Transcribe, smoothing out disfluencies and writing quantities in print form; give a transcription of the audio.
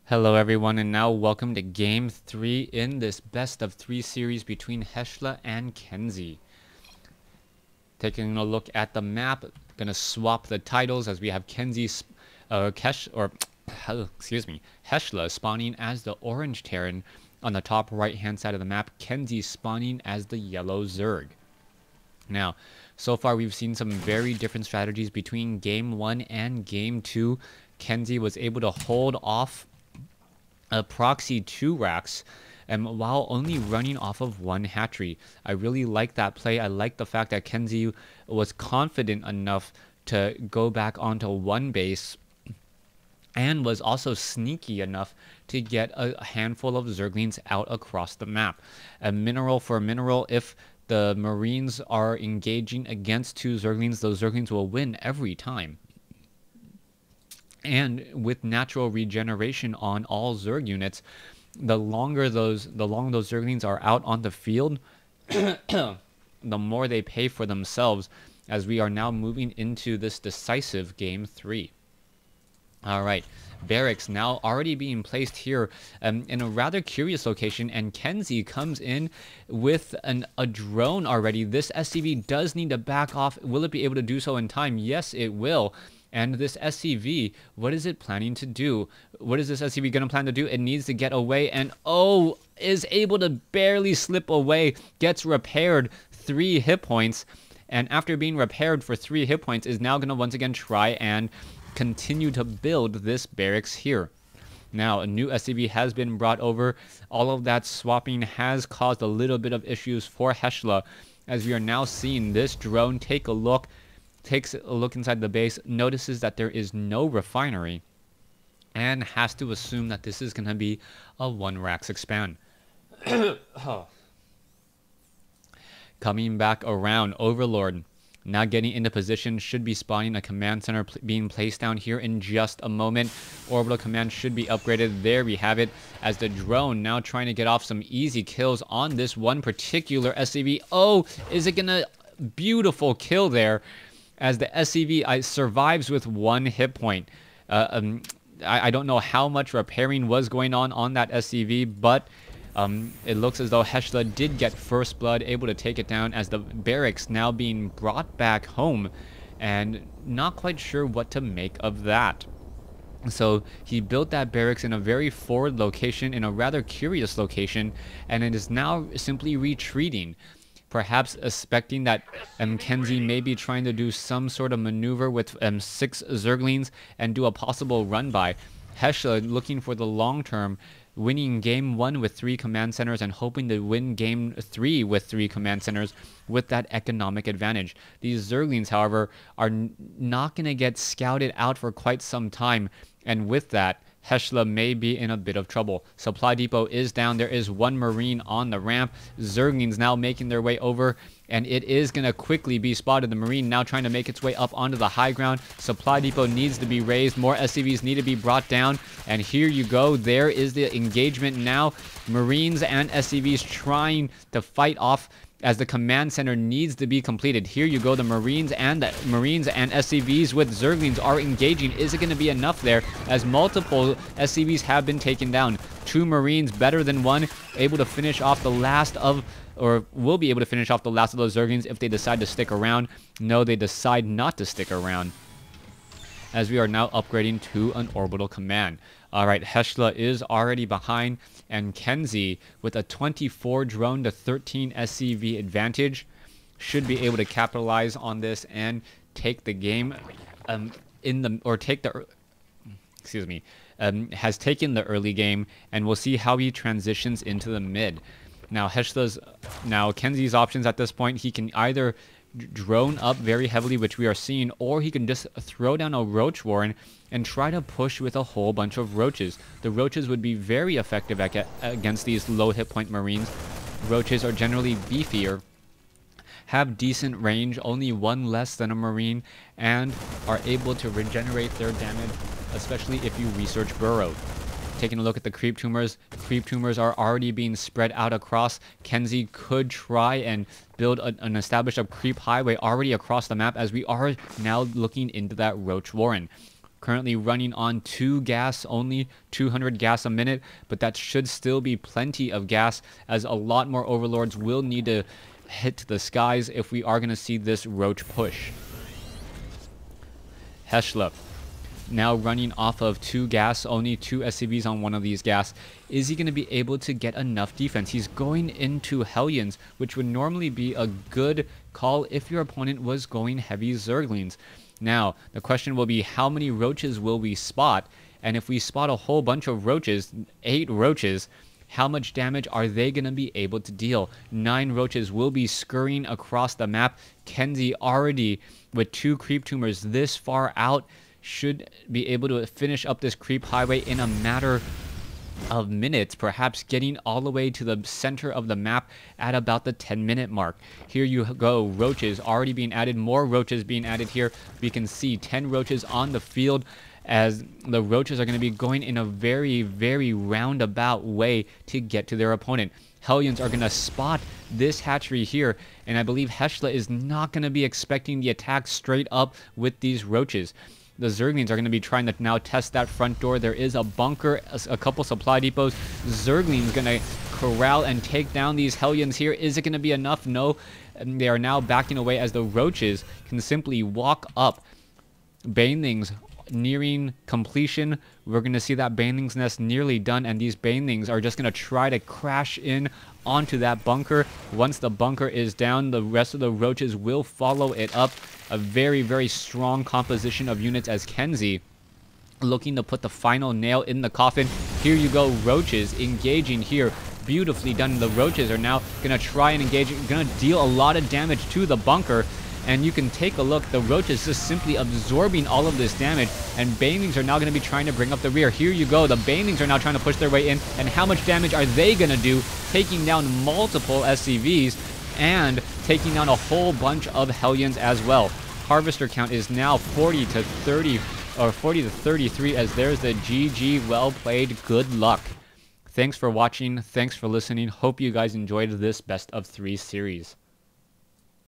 Hello everyone, and now welcome to Game 3 in this best of 3 series between Heshla and Kenzy. Taking a look at the map, gonna swap the titles as we have Kenzy, Heshla spawning as the orange Terran on the top right hand side of the map, Kenzy spawning as the yellow Zerg. Now, so far we've seen some very different strategies between Game 1 and Game 2. Kenzy was able to hold off a proxy 2 racks while only running off of 1 hatchery. I really like that play. I like the fact that Kenzy was confident enough to go back onto 1 base and was also sneaky enough to get a handful of Zerglings out across the map. A mineral for mineral, if the Marines are engaging against 2 Zerglings, those Zerglings will win every time. And with natural regeneration on all Zerg units, the longer those Zerglings are out on the field, the more they pay for themselves, as we are now moving into this decisive Game 3. Alright, barracks now already being placed here in a rather curious location, and Kenzy comes in with a drone already. This SCV does need to back off. Will it be able to do so in time? Yes, it will. And this SCV, what is it planning to do? What is this SCV going to plan to do? It needs to get away, and oh, is able to barely slip away. Gets repaired 3 hit points, and after being repaired for 3 hit points, is now going to once again try and continue to build this barracks here. Now, a new SCV has been brought over. All of that swapping has caused a little bit of issues for Heshla, as we are now seeing this drone take a look. Takes a look inside the base, notices that there is no refinery, and has to assume that this is going to be a 1 racks expand. Coming back around, Overlord now getting into position, should be spawning a command center being placed down here in just a moment. Orbital command should be upgraded. There we have it, as the drone now trying to get off some easy kills on this one particular SCV. Oh, is it going to... Beautiful kill there, as the SCV survives with 1 hit point. I don't know how much repairing was going on that SCV, but it looks as though Heshla did get first blood, able to take it down, as the barracks now being brought back home, and not quite sure what to make of that. So he built that barracks in a very forward location, in a rather curious location, and it is now simply retreating. Perhaps expecting that Kenzy may be trying to do some sort of maneuver with 6 Zerglings and do a possible run-by. Heshla looking for the long term, winning Game 1 with 3 command centers and hoping to win Game 3 with 3 command centers with that economic advantage. These Zerglings, however, are not going to get scouted out for quite some time, and with that, Heshla may be in a bit of trouble. Supply depot is down. There is 1 Marine on the ramp. Zerglings now making their way over, and it is going to quickly be spotted. The Marine now trying to make its way up onto the high ground. Supply depot needs to be raised. More SCVs need to be brought down, and here you go. There is the engagement now. Marines and SCVs trying to fight off, as the command center needs to be completed. Here you go, the Marines and SCVs with Zerglings are engaging. Is it going to be enough there, as multiple SCVs have been taken down? 2 Marines better than 1, able to finish off the last of, or will be able to finish off the last of those Zerglings if they decide to stick around. No, they decide not to stick around, as we are now upgrading to an orbital command. Alright, Heshla is already behind, and Kenzy, with a 24 drone to 13 SCV advantage, should be able to capitalize on this and take the game has taken the early game, and we'll see how he transitions into the mid. Now Kenzy's options at this point, he can either drone up very heavily, which we are seeing, or he can just throw down a Roach Warren and try to push with a whole bunch of Roaches. The Roaches would be very effective against these low hit point Marines. Roaches are generally beefier, have decent range, only 1 less than a Marine, and are able to regenerate their damage, especially if you research Burrow. Taking a look at the creep tumors are already being spread out across. Kenzy could try and build an established creep highway already across the map, as we are now looking into that Roach Warren. currently running on 2 gas only, 200 gas a minute, but that should still be plenty of gas, as a lot more overlords will need to hit the skies if we are going to see this Roach push. Heshla, now running off of 2 gas, only 2 SCVs on one of these gas. Is he going to be able to get enough defense? He's going into Hellions, which would normally be a good call if your opponent was going heavy Zerglings. Now, the question will be, how many Roaches will we spot? And if we spot a whole bunch of Roaches, 8 Roaches, how much damage are they going to be able to deal? 9 Roaches will be scurrying across the map. Kenzy already with 2 creep tumors this far out should be able to finish up this creep highway in a matter of minutes, perhaps getting all the way to the center of the map at about the 10-minute mark. Here you go, Roaches already being added, more Roaches being added here. We can see 10 Roaches on the field, as the Roaches are going to be going in a very, very roundabout way to get to their opponent. Hellions are going to spot this hatchery here, and I believe Heshla is not going to be expecting the attack straight up with these Roaches. The Zerglings are going to be trying to now test that front door. There is a bunker, a couple supply depots. Zerglings going to corral and take down these Hellions here. Is it going to be enough? No. They are now backing away as the Roaches can simply walk up. Banelings nearing completion. We're going to see that Baneling's nest nearly done, and these Banelings are just going to try to crash in onto that bunker. Once the bunker is down, the rest of the Roaches will follow it up. A very, very strong composition of units as Kenzy looking to put the final nail in the coffin. Here you go, Roaches engaging here. Beautifully done. The Roaches are now going to try and engage, going to deal a lot of damage to the bunker. And you can take a look, the Roaches just simply absorbing all of this damage, and Banelings are now going to be trying to bring up the rear. Here you go, the Banelings are now trying to push their way in, and how much damage are they going to do? Taking down multiple SCVs, and taking down a whole bunch of Hellions as well. Harvester count is now 40 to 30, or 40 to 33, as there's the GG, well played, good luck. Thanks for watching, thanks for listening, hope you guys enjoyed this best of 3 series.